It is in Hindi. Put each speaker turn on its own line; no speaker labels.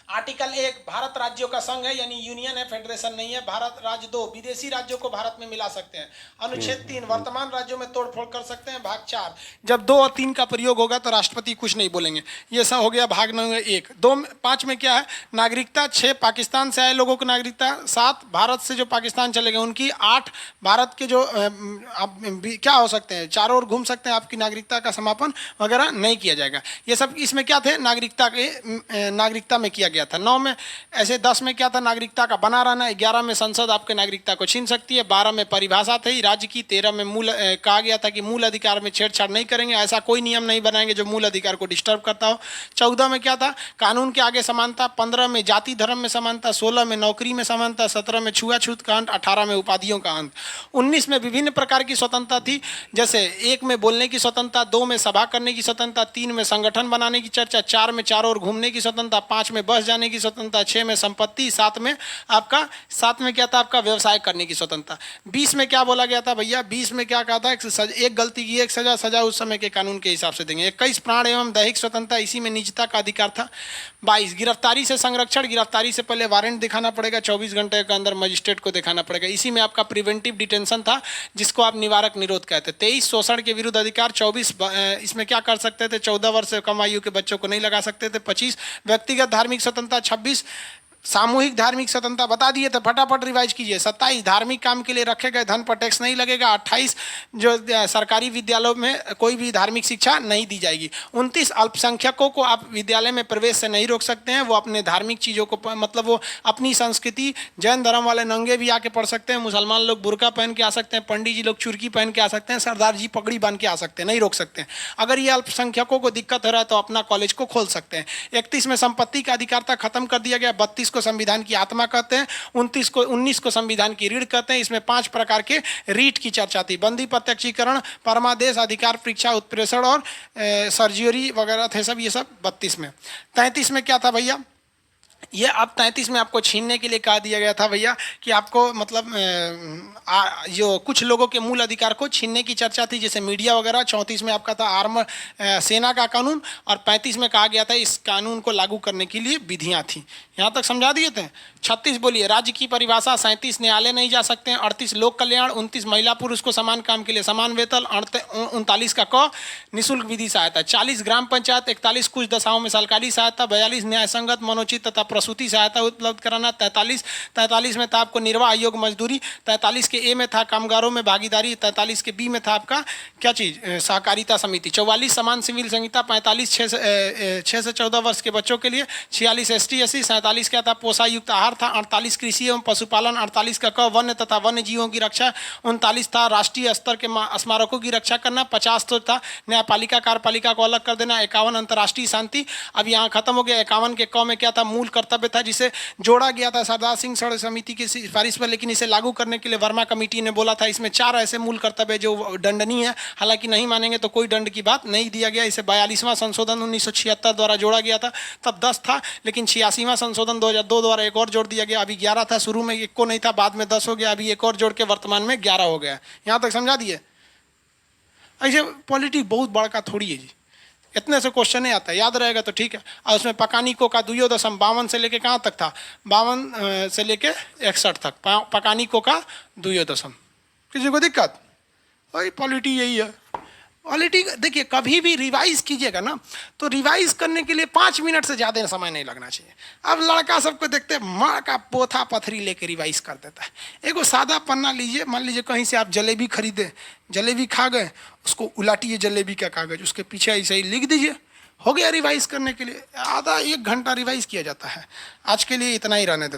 आर्टिकल 1 भारत राज्यों का संघ है, यानी यूनियन है, फेडरेशन नहीं है। भारत राज्य 2 विदेशी राज्यों को भारत में मिला सकते हैं। अनुच्छेद 3 वर्तमान राज्यों में तोड़फोड़ कर सकते हैं। भाग 4 जब 2 और 3 का प्रयोग होगा तो राष्ट्रपति कुछ नहीं बोलेंगे। ये सब हो गया भाग नंबर 1। 2 5 में क्या है, नागरिकता। 6 पाकिस्तान से आए लोगों को नागरिकता। 7 भारत से जो पाकिस्तान चले गए उनकी। 8 भारत के जो आप क्या हो सकते हैं, चारों ओर घूम सकते हैं, आपकी नागरिकता का समापन वगैरह नहीं किया जाएगा। ये सब इसमें क्या थे, नागरिकता में किया गया था। 9 में ऐसे 10 में क्या था, नागरिकता का बना रहना। 11 में संसद आपके नागरिकता को छीन सकती है। 12 में परिभाषा थी राज्य की। 13 में मूल कहा गया था कि मूल अधिकार में छेड़छाड़ नहीं करेंगे, ऐसा कोई नियम नहीं बनाएंगे जो मूल अधिकार को डिस्टर्ब करता हो। 14 में क्या था, कानून के आगे समानता। 15 में जाति धर्म में समानता। 16 में नौकरी में समानता। 17 में छुआछूत का अंत। 18 में उपाधियों का अंत। 19 में विभिन्न प्रकार की स्वतंत्रता थी, जैसे 1 में बोलने की स्वतंत्रता। 2 में सभा करने की स्वतंत्रता। 3 में संगठन बनाने की चर्चा। 4 में चारों ओर घूमने की स्वतंत्रता। 5 में बस जाने की स्वतंत्रता। 6 में संपत्ति। 7 में क्या था, आपका व्यवसाय करने की स्वतंत्रता। 20 में क्या बोला गया था भैया, 20 में क्या कहा था, एक गलती की एक सजा उस समय के कानून के हिसाब से देंगे। 21 प्राण एवं दैहिक स्वतंत्रता, इसी में निजता का अधिकार था। 22 गिरफ्तारी से संरक्षण। गिरफ्तारी से पहले वारंट दिखाना पड़ेगा, 24 घंटे के अंदर मजिस्ट्रेट को दिखाना पड़ेगा। इसी में आपका प्रिवेंटिव डिटेंशन था, जिसको आप निवारक निरोध कहते हैं। 23 शोषण के विरुद्ध अधिकार। 24 इसमें क्या कर सकते थे, 14 वर्ष से कम आयु के बच्चों को नहीं लगा सकते थे। 25 व्यक्तिगत धार्मिक स्वतंत्रता। 26 सामूहिक धार्मिक स्वतंत्रता बता दिए थे, फटाफट रिवाइज कीजिए। 27 धार्मिक काम के लिए रखे गए धन पर टैक्स नहीं लगेगा। 28 जो सरकारी विद्यालयों में कोई भी धार्मिक शिक्षा नहीं दी जाएगी। 29 अल्पसंख्यकों को आप विद्यालय में प्रवेश से नहीं रोक सकते हैं, वो अपने धार्मिक चीज़ों को मतलब वो अपनी संस्कृति, जैन धर्म वाले नंगे भी आके पढ़ सकते हैं, मुसलमान लोग बुर्का पहन के आ सकते हैं, पंडित जी लोग चुरकी पहन के आ सकते हैं, सरदार जी पगड़ी बांध के आ सकते हैं, नहीं रोक सकते हैं। अगर ये अल्पसंख्यकों को दिक्कत हो रहा है तो अपना कॉलेज को खोल सकते हैं। 31 में संपत्ति का अधिकारता खत्म कर दिया गया। 32 को संविधान की आत्मा कहते हैं। 19 को संविधान की रीढ़ कहते हैं। इसमें 5 प्रकार के रीट की चर्चा थी, बंदी प्रत्यक्षीकरण, परमादेश, अधिकार परीक्षा, उत्प्रेषण और सर्जरी वगैरह थे सब, ये सब 32 में। 33 में क्या था भैया, ये अब 33 में आपको छीनने के लिए कहा दिया गया था भैया कि आपको मतलब जो कुछ लोगों के मूल अधिकार को छीनने की चर्चा थी, जैसे मीडिया वगैरह। 34 में आपका था आर्म सेना का कानून, और 35 में कहा गया था इस कानून को लागू करने के लिए विधियां थी। यहाँ तक समझा दिए थे। 36 बोलिए, राज्य की परिभाषा। 37 न्यायालय नहीं जा सकते हैं। 38 लोक कल्याण। 29 महिला पुरुष को समान काम के लिए समान वेतन। 39 का क निःशुल्क विधि सहायता। 40 ग्राम पंचायत। 41 कुछ दशाओं में सरकारी सहायता। 42 न्याय संगत मनोचित तथा प्रसूति सहायता उपलब्ध कराना। 43 में था आपको निर्वाह आयोग मजदूरी। 43 के ए में था कामगारों में भागीदारी। 43 के बी में था आपका क्या चीज, सहकारिता समिति। 44 समान सिविल संहिता। 45 6 से 14 वर्ष के बच्चों के लिए। 46 ST SC। 47 क्या था, पोषायुक्त आहार था। 48 कृषि एवं पशुपालन। 48 का क वन्य तथा वन्य जीवों की रक्षा। 39 था राष्ट्रीय स्तर के स्मारकों की रक्षा करना। 50 तो था न्यायपालिका कार्यपालिका को अलग कर देना। 51 अंतर्राष्ट्रीय शांति। अब यहाँ खत्म हो गया। 51 के क में क्या था, मूल कर्तव्य था, जिसे जोड़ा गया था सरदार सिंह सड़क समिति की सिफारिश पर, लेकिन इसे लागू करने के लिए वर्मा कमेटी ने बोला था। इसमें 4 ऐसे मूल कर्तव्य जो दंडनीय है, हालांकि नहीं मानेंगे तो कोई दंड की बात नहीं दिया गया। इसे 42वां संशोधन 1976 द्वारा जोड़ा गया था, तब 10 था, लेकिन 86वां संशोधन 2002 द्वारा एक और जोड़ दिया गया। अभी 11 था, शुरू में 1 को नहीं था, बाद में 10 हो गया, अभी एक और जोड़ के वर्तमान में 11 हो गया। यहाँ तक समझा दिए। ऐसे पॉलिटिक्स बहुत बड़का थोड़ी है जी, इतने से क्वेश्चन नहीं आता, याद रहेगा तो ठीक है। और उसमें पकानिको का 52 से लेके कहाँ तक था, 52 से लेके 61 तक पकानिको का 52। किसी को दिक्कत? वही पॉलिटी यही है। पॉलिटी देखिए, कभी भी रिवाइज कीजिएगा ना, तो रिवाइज करने के लिए 5 मिनट से ज़्यादा समय नहीं लगना चाहिए। अब लड़का सबको देखते हैं माँ का पोथा पथरी लेके रिवाइज कर देता है। एगो सादा पन्ना लीजिए, मान लीजिए कहीं से आप जलेबी खरीदे, जलेबी खा गए, उसको उलाटिए जलेबी का कागज, उसके पीछे ऐसे ही लिख दीजिए, हो गया रिवाइज करने के लिए। आधा 1 घंटा रिवाइज किया जाता है। आज के लिए इतना ही रहने देते हैं।